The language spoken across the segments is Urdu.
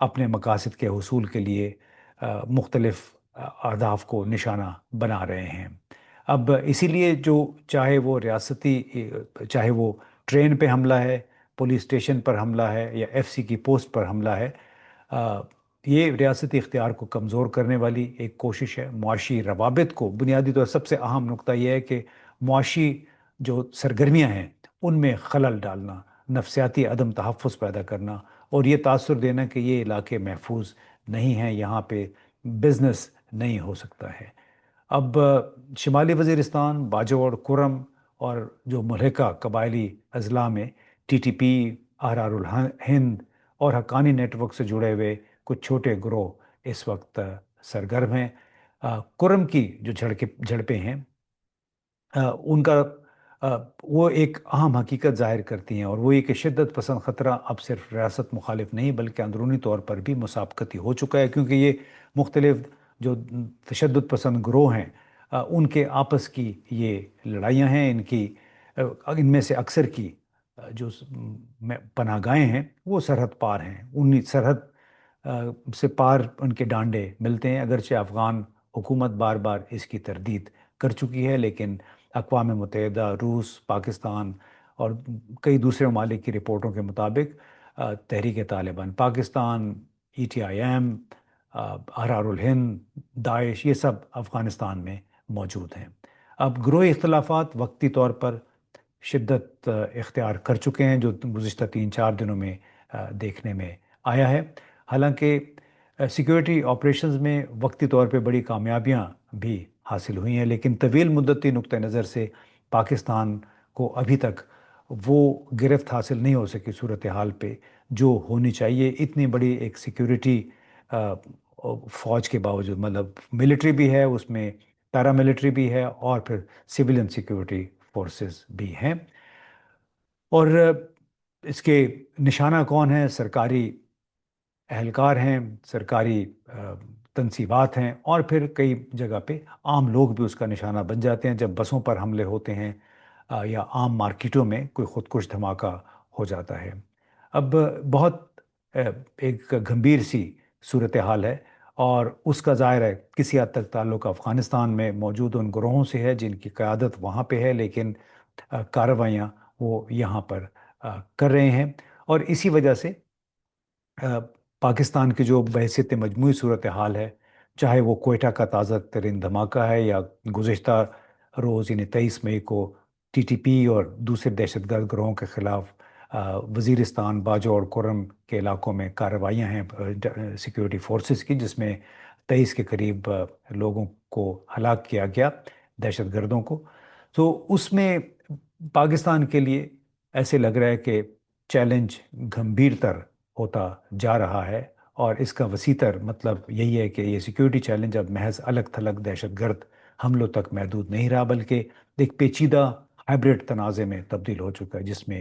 اپنے مقاصد کے حصول کے لیے مختلف اہداف کو نشانہ بنا رہے ہیں۔ اب اسی لیے جو چاہے وہ ریاستی چاہے وہ ٹرین پہ حملہ ہے، پولیس اسٹیشن پر حملہ ہے یا ایف سی کی پوسٹ پر حملہ ہے، آ، یہ ریاستی اختیار کو کمزور کرنے والی ایک کوشش ہے۔ معاشی روابط کو بنیادی طور سب سے اہم نقطہ یہ ہے کہ معاشی جو سرگرمیاں ہیں ان میں خلل ڈالنا، نفسیاتی عدم تحفظ پیدا کرنا، اور یہ تاثر دینا کہ یہ علاقے محفوظ نہیں ہیں، یہاں پہ بزنس نہیں ہو سکتا ہے۔ اب شمالی وزیرستان، باجوڑ، کرم اور جو ملحقہ قبائلی اضلاع میں ٹی ٹی پی، آر الہند اور حقانی نیٹ ورک سے جڑے ہوئے کچھ چھوٹے گروہ اس وقت سرگرم ہیں۔ کرم کی جو جھڑپیں ہیں، ان کا وہ ایک اہم حقیقت ظاہر کرتی ہیں، اور وہ یہ کہ شدت پسند خطرہ اب صرف ریاست مخالف نہیں بلکہ اندرونی طور پر بھی مسابقتی ہو چکا ہے، کیونکہ یہ مختلف جو تشدد پسند گروہ ہیں ان کے آپس کی یہ لڑائیاں ہیں۔ ان میں سے اکثر کی جو پناہ گاہیں ہیں وہ سرحد پار ہیں، ان سرحد سے پار ان کے ڈانڈے ملتے ہیں، اگرچہ افغان حکومت بار بار اس کی تردید کر چکی ہے، لیکن اقوام متحدہ، روس، پاکستان اور کئی دوسرے ممالک کی رپورٹوں کے مطابق Tehreek Taliban Pakistan, E T I M, Ahrar ul-Hind, Daesh, یہ سب افغانستان میں موجود ہیں۔ اب گروہی اختلافات وقتی طور پر شدت اختیار کر چکے ہیں، جو گزشتہ 3 4 دنوں میں دیکھنے میں آیا ہے۔ حالانکہ سیکیورٹی آپریشنز میں وقتی طور پہ بڑی کامیابیاں بھی حاصل ہوئی ہیں، لیکن طویل مدتی نقطہ نظر سے پاکستان کو ابھی تک وہ گرفت حاصل نہیں ہو سکی صورتحال پہ جو ہونی چاہیے۔ اتنی بڑی ایک سیکیورٹی فوج کے باوجود، مطلب ملٹری بھی ہے اس میں، پیرا ملٹری بھی ہے، اور پھر سیولین سیکیورٹی فورسز بھی ہیں، اور اس کے نشانہ کون ہیں؟ سرکاری اہلکار ہیں، سرکاری تنصیبات ہیں، اور پھر کئی جگہ پہ عام لوگ بھی اس کا نشانہ بن جاتے ہیں جب بسوں پر حملے ہوتے ہیں یا عام مارکیٹوں میں کوئی خودکش دھماکہ ہو جاتا ہے۔ اب بہت ایک گھمبیر سی صورتحال ہے، اور اس کا ظاہر ہے کسی حد تک تعلق افغانستان میں موجود ان گروہوں سے ہے جن کی قیادت وہاں پہ ہے، لیکن کارروائیاں وہ یہاں پر کر رہے ہیں، اور اسی وجہ سے پاکستان کی جو بحیثیت مجموعی صورتحال ہے، چاہے وہ کوئٹہ کا تازہ ترین دھماکہ ہے یا گزشتہ روز یعنی 23 مئی کو ٹی ٹی پی اور دوسرے دہشت گرد گروہوں کے خلاف وزیرستان، باجوڑ، کرم کے علاقوں میں کارروائیاں ہیں سیکیورٹی فورسز کی، جس میں 23 کے قریب لوگوں کو ہلاک کیا گیا، دہشت گردوں کو۔ تو اس میں پاکستان کے لیے ایسے لگ رہا ہے کہ چیلنج گھمبیر تر ہوتا جا رہا ہے، اور اس کا وسیع تر مطلب یہی ہے کہ یہ سیکیورٹی چیلنج اب محض الگ تھلگ دہشت گرد حملوں تک محدود نہیں رہا، بلکہ ایک پیچیدہ ہائبرڈ تنازع میں تبدیل ہو چکا ہے، جس میں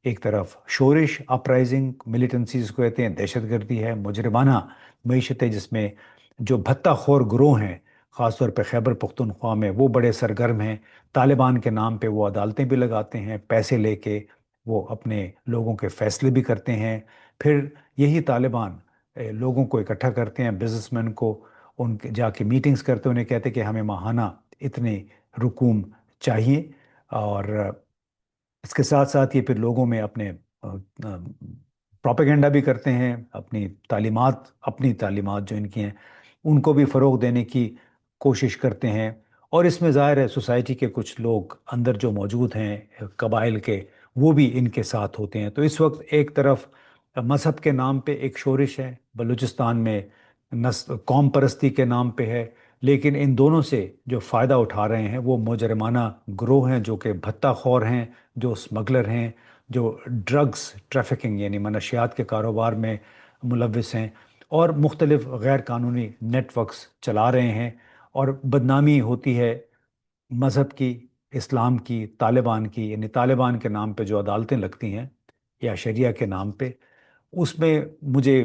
ایک طرف شورش، اپرائزنگ، ملیٹنسی جس کو کہتے ہیں، دہشت گردی ہے، مجرمانہ معیشت ہے، جس میں جو بھتہ خور گروہ ہیں خاص طور پہ خیبر پختونخوا میں وہ بڑے سرگرم ہیں، طالبان کے نام پہ وہ عدالتیں بھی لگاتے ہیں، پیسے لے کے وہ اپنے لوگوں کے فیصلے بھی کرتے ہیں، پھر یہی طالبان لوگوں کو اکٹھا کرتے ہیں، بزنس مین کو، ان کے جا کے میٹنگز کرتے ہیں، انہیں کہتے ہیں کہ ہمیں ماہانہ اتنے رقوم چاہیے، اور اس کے ساتھ ساتھ یہ پھر لوگوں میں اپنے پروپیگنڈا بھی کرتے ہیں، اپنی تعلیمات جو ان کی ہیں ان کو بھی فروغ دینے کی کوشش کرتے ہیں، اور اس میں ظاہر ہے سوسائٹی کے کچھ لوگ اندر جو موجود ہیں قبائل کے، وہ بھی ان کے ساتھ ہوتے ہیں۔ تو اس وقت ایک طرف مذہب کے نام پہ ایک شورش ہے بلوچستان میں، قوم پرستی کے نام پہ ہے، لیکن ان دونوں سے جو فائدہ اٹھا رہے ہیں وہ مجرمانہ گروہ ہیں جو کہ بھتہ خور ہیں، جو اسمگلر ہیں، جو ڈرگز ٹریفکنگ یعنی منشیات کے کاروبار میں ملوث ہیں، اور مختلف غیر قانونی نیٹ ورکس چلا رہے ہیں، اور بدنامی ہوتی ہے مذہب کی، اسلام کی، طالبان کی، یعنی طالبان کے نام پہ جو عدالتیں لگتی ہیں یا شریعہ کے نام پہ، اس میں مجھے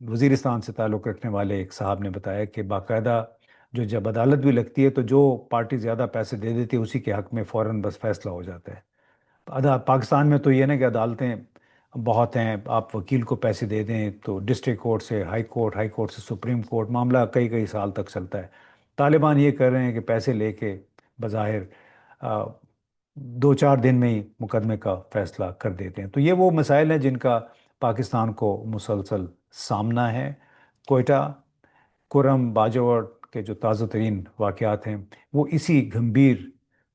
وزیرستان سے تعلق رکھنے والے ایک صاحب نے بتایا کہ باقاعدہ جو جب عدالت بھی لگتی ہے تو جو پارٹی زیادہ پیسے دے دیتی ہے اسی کے حق میں فوراً بس فیصلہ ہو جاتا ہے۔ پاکستان میں تو یہ نا کہ عدالتیں بہت ہیں، آپ وکیل کو پیسے دے دیں تو ڈسٹرکٹ کورٹ سے ہائی کورٹ سے سپریم کورٹ، معاملہ کئی کئی سال تک چلتا ہے۔ طالبان یہ کر رہے ہیں کہ پیسے لے کے بظاہر آ، دو چار دن میں ہی مقدمے کا فیصلہ کر دیتے ہیں۔ تو یہ وہ مسائل ہیں جن کا پاکستان کو مسلسل سامنا ہے۔ کوئٹہ، کرم باجوڑ کے جو تازہ ترین واقعات ہیں وہ اسی گھمبیر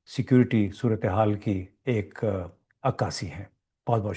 سیکیورٹی صورتحال کی ایک عکاسی ہیں۔ بہت بہت